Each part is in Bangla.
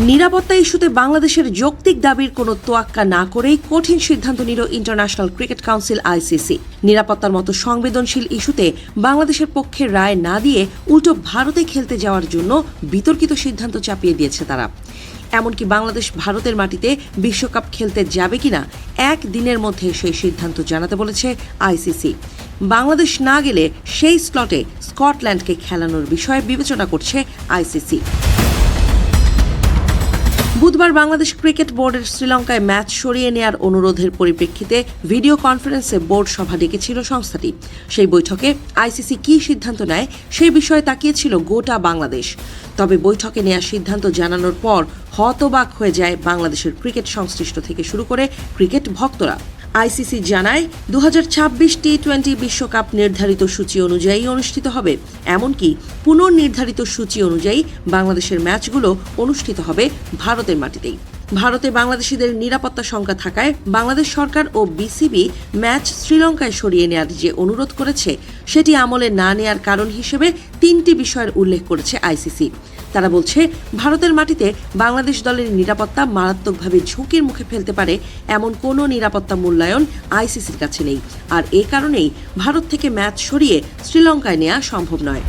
নিরাপত্তা ইস্যুতে বাংলাদেশের যৌক্তিক দাবির কোনো তোয়াক্কা না করেই কঠিন সিদ্ধান্ত নিল ইন্টারন্যাশনাল ক্রিকেট কাউন্সিল আইসিসি। নিরাপত্তার মতো সংবেদনশীল ইস্যুতে বাংলাদেশের পক্ষে রায় না দিয়ে উল্টো ভারতে খেলতে যাওয়ার জন্য বিতর্কিত সিদ্ধান্ত চাপিয়ে দিয়েছে তারা। এমনকি বাংলাদেশ ভারতের মাটিতে বিশ্বকাপ খেলতে যাবে কিনা একদিনের মধ্যে সেই সিদ্ধান্ত জানাতে বলেছে আইসিসি। বাংলাদেশ না গেলে সেই স্লটে স্কটল্যান্ডকে খেলানোর বিষয়ে বিবেচনা করছে আইসিসি। বুধবার বাংলাদেশ ক্রিকেট বোর্ডের শ্রীলঙ্কায় ম্যাচ সরিয়ে নেয়ার অনুরোধের পরিপ্রেক্ষিতে ভিডিও কনফারেন্সে বোর্ড সভা ডেকেছিল সংস্থাটি। সেই বৈঠকে আইসিসি কী সিদ্ধান্ত নেয় সেই বিষয়ে তাকিয়েছিল গোটা বাংলাদেশ। তবে বৈঠকে নেওয়া সিদ্ধান্ত জানানোর পর হতবাক হয়ে যায় বাংলাদেশের ক্রিকেট সংশ্লিষ্ট থেকে শুরু করে ক্রিকেট ভক্তরা। আইসিসি জানায় 2026 টি-20 বিশ্বকাপ নির্ধারিত সূচি অনুযায়ী অনুষ্ঠিত হবে। এমনকি পুনর্নির্ধারিত সূচি অনুযায়ী বাংলাদেশের ম্যাচগুলো অনুষ্ঠিত হবে ভারতের মাটিতেই। ভারতে বাংলাদেশিদের নিরাপত্তা শঙ্কা থাকায় বাংলাদেশ সরকার ও বিসিবি ম্যাচ শ্রীলঙ্কায় সরিয়ে নেওয়ার যে অনুরোধ করেছে সেটি আমলে না নেয়ার কারণ হিসেবে 3টি বিষয়ের উল্লেখ করেছে আইসিসি। তারা বলছে, ভারতের মাটিতে বাংলাদেশ দলের নিরাপত্তা মারাত্মকভাবে ঝুঁকির মুখে ফেলতে পারে এমন কোনো নিরাপত্তা মূল্যায়ন আইসিসির কাছে নেই, আর এ কারণেই ভারত থেকে ম্যাচ সরিয়ে শ্রীলঙ্কায় নেওয়া সম্ভব নয়।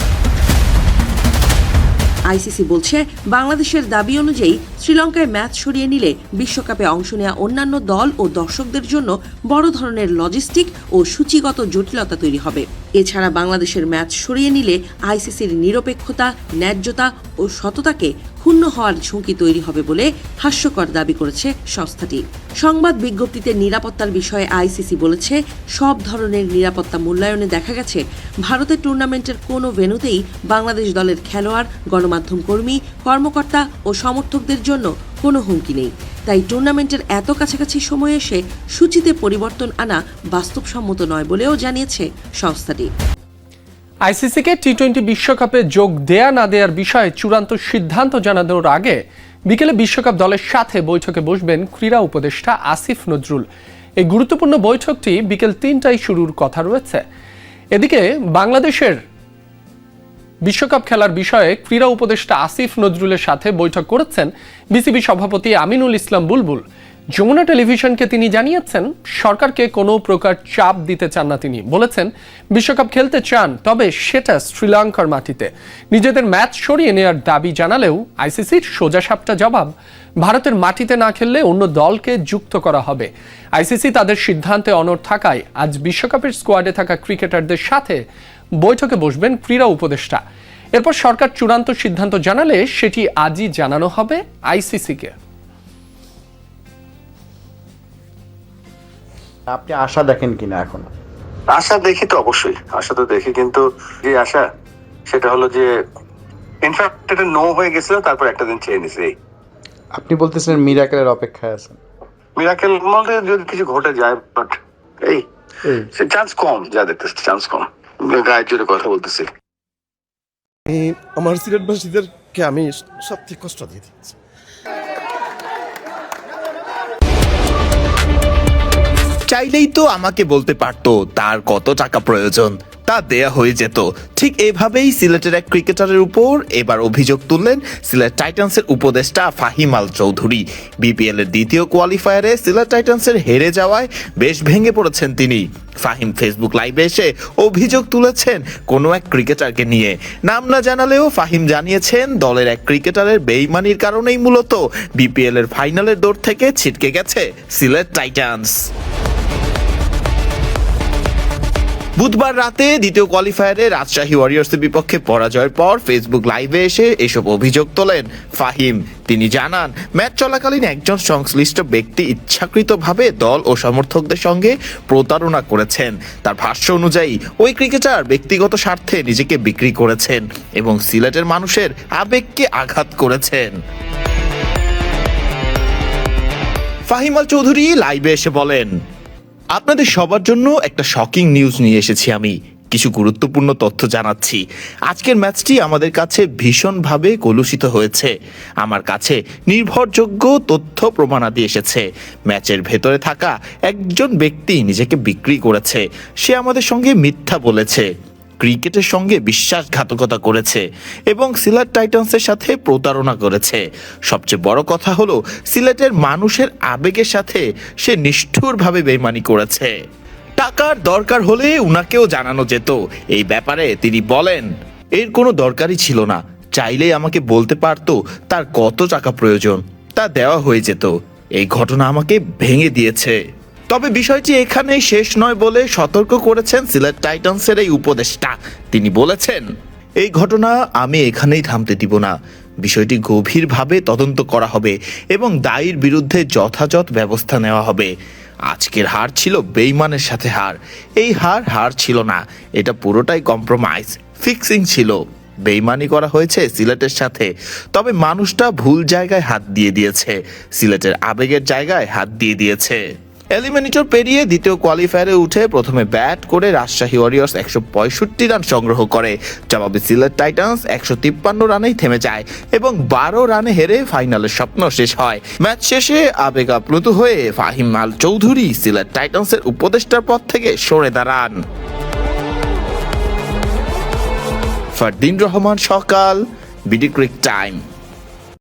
আইসিসি বলছে, বাংলাদেশের দাবি অনুযায়ী শ্রীলঙ্কায় ম্যাচ সরিয়ে নিলে বিশ্বকাপে অংশ নেওয়া অন্যান্য দল ও দর্শকদের জন্য বড় ধরনের লজিস্টিক ও সূচিগত জটিলতা তৈরি হবে। এছাড়া বাংলাদেশের ম্যাচ সরিয়ে নিলে আইসিসির নিরপেক্ষতা, ন্যায্যতা ও সততাকে ক্ষুণ্ণ হওয়ার ঝুঁকি তৈরি হবে বলে হাস্যকর দাবি করেছে সংস্থাটি। সংবাদ বিজ্ঞপ্তিতে নিরাপত্তার বিষয়ে আইসিসি বলেছে, সব ধরনের নিরাপত্তা মূল্যায়নে দেখা গেছে ভারতের টুর্নামেন্টের কোনো ভেন্যুতেই বাংলাদেশ দলের খেলোয়াড়, গণমাধ্যম কর্মী, কর্মকর্তা ও সমর্থকদের জন্য কোনো হুমকি নেই। তাই টুর্নামেন্টের এত কাছাকাছি সময়ে এসে সূচিতে পরিবর্তন আনা বাস্তবসম্মত নয় বলেও জানিয়েছে সংস্থাটি। আইসিসিকে টি-20 বিশ্বকাপে যোগ দেয়া না দেওয়ার বিষয়ে চূড়ান্ত সিদ্ধান্ত জানানোর আগে বিকেলে বিশ্বকাপ দলের সাথে বৈঠকে বসবেন ক্রীড়া উপদেষ্টা আসিফ নজরুল। এই গুরুত্বপূর্ণ বৈঠকটি বিকেল 3টায় শুরুর কথা রয়েছে। এদিকে বাংলাদেশের বিশ্বকাপ খেলার বিষয়ে ক্রীড়া উপদেষ্টা আসিফ নজরুলের সাথে বৈঠক করেছেন বিসিবি সভাপতি আমিনুল ইসলাম বুলবুল। যমুনা টেলিভিশনকে তিনি জানিয়েছেন, সরকারকে কোনো প্রকার চাপ দিতে চান না। তিনি বলেছেন, বিশ্বকাপ খেলতে চান, তবে সেটা শ্রীলঙ্কার মাটিতে। নিজেদের ম্যাচ সরিয়ে নেওয়ার দাবি জানালেও আইসিসির সোজাসাপটা জবাব, ভারতের মাটিতে না খেললে অন্য দলকে যুক্ত করা হবে। আইসিসি তাদের সিদ্ধান্তে অনড় থাকায় আজ বিশ্বকাপের স্কোয়াডে থাকা ক্রিকেটারদের সাথে বৈঠকে বসবেন ক্রীড়া উপদেষ্টা। এরপর সরকার চূড়ান্ত সিদ্ধান্ত জানালে সেটি আজই জানানো হবে আইসিসিকে। আপনি আশা দেখেন কিনা? এখন আশা দেখি তো, অবশ্যই আশা তো দেখি, কিন্তু যে আশা সেটা হলো যে ইনফ্যাক্ট এটা নো হয়ে গেছিল, তারপর একটা দিন চেয়ে নিছে। আপনি বলতেছেন মিরাকেলের অপেক্ষায় আছেন? মিরাকেল বলতে যদি কিছু ঘটে যায়, বাট এই চান্স কম, যা দেখতেছি চান্স কম। গায়ের জোরে কথা বলতেছি। আমার সিলেটবাসীদেরকে আমি সবথেকে কষ্ট দিয়ে দিচ্ছি। চাইলেই তো আমাকে বলতে পারতো তার কত টাকা প্রয়োজন, তা দেয়া হয়ে যেত। ঠিক এভাবেই সিলেটের এক ক্রিকেটারের উপর এবার অভিযোগ তুললেন সিলেট টাইটান্সের উপদেষ্টা ফাহিম আল চৌধুরী। বিপিএল এর দ্বিতীয় কোয়ালিফায়ারে সিলেট টাইটান্সের হেরে যাওয়ায় বেশ ভেঙে পড়েছেন তিনি। ফাহিম ফেসবুক লাইভে এসে অভিযোগ তুলেছেন কোনো এক ক্রিকেটারকে নিয়ে। নাম না জানালেও ফাহিম জানিয়েছেন, দলের এক ক্রিকেটারের বেইমানির কারণেই মূলত বিপিএল এর ফাইনালের দৌড় থেকে ছিটকে গেছে সিলেট টাইটান্স। বুধবার রাতে দ্বিতীয় কোয়ালিফায়ারে রাজশাহী ওয়ারিয়র্সের বিপক্ষে পরাজয়ের পর ফেসবুক লাইভে এসে এসব অভিযোগ তোলেন ফাহিম। তিনি জানান, ম্যাচ চলাকালীন একজন সংশ্লিষ্ট ব্যক্তি ইচ্ছাকৃতভাবে দল ও সমর্থকদের সঙ্গে প্রতারণা করেছেন। তার ভাষ্য অনুযায়ী ওই ক্রিকেটার ব্যক্তিগত স্বার্থে নিজেকে বিক্রি করেছেন এবং সিলেটের মানুষের আবেগকে আঘাত করেছেন। ফাহিম আল চৌধুরী লাইভে এসে বলেন, আপনাদের সবার জন্য একটা শকিং নিউজ নিয়ে এসেছি। আমি কিছু গুরুত্বপূর্ণ তথ্য জানাচ্ছি। আজকের ম্যাচটি আমাদের কাছে ভীষণভাবে কলুষিত হয়েছে। আমার কাছে নির্ভরযোগ্য তথ্য প্রমাণাদি এসেছে। ম্যাচের ভেতরে থাকা একজন ব্যক্তি নিজেকে বিক্রি করেছে। সে আমাদের সঙ্গে মিথ্যা বলেছে। ক্রিকেটের সঙ্গে বিশ্বাসঘাতকতা করেছে এবং সিলেট টাইটান্সের সাথে প্রতারণা করেছে। সবচেয়ে বড় কথা হলো সিলেটের মানুষের আবেগের সাথে সে নিষ্ঠুরভাবে বেইমানি করেছে। টাকার দরকার হলে উনাকেও জানানো যেত এই ব্যাপারে। তিনি বলেন, এর কোনো দরকারই ছিল না, চাইলেই আমাকে বলতে পারতো তার কত টাকা প্রয়োজন, তা দেওয়া হয়ে যেত। এই ঘটনা আমাকে ভেঙে দিয়েছে। তবে বিষয়টি এখানেই শেষ নয় বলে সতর্ক করেছেন সিলেট টাইটান্সের এই উপদেষ্টা। তিনি বলেছেন, এই ঘটনা আমি এখানেই থামতে দিব না, বিষয়টি গভীরভাবে তদন্ত করা হবে এবং দায়ীর বিরুদ্ধে যথাযথ ব্যবস্থা নেওয়া হবে। আজকের হার ছিল বেইমানের সাথে হার। এই হার ছিল না, এটা পুরোটাই কম্প্রোমাইজ, ফিক্সিং ছিল। বেইমানি করা হয়েছে সিলেটের সাথে, তবে মানুষটা ভুল জায়গায় হাত দিয়ে দিয়েছে, সিলেটের আবেগের জায়গায় হাত দিয়ে দিয়েছে। এলিমিনেটর পেরিয়ে দ্বিতীয় কোয়ালিফায়ারে উঠে প্রথমে ব্যাট করে রাজশাহী ওয়ারিয়র্স 165 রান সংগ্রহ করে। জবাবে সিলেট টাইটান্স 153 রানেই থেমে যায় এবং 12 রানে হেরে ফাইনালের স্বপ্ন শেষ হয়। ম্যাচ শেষে আবেগ আপ্লুত হয়ে ফাহিম আল চৌধুরী সিলেট টাইটান্সের উপদেষ্টার পদ থেকে সরে দাঁড়ান। ফারদিন রহমান সকাল, বিডি ক্রিক টাইম।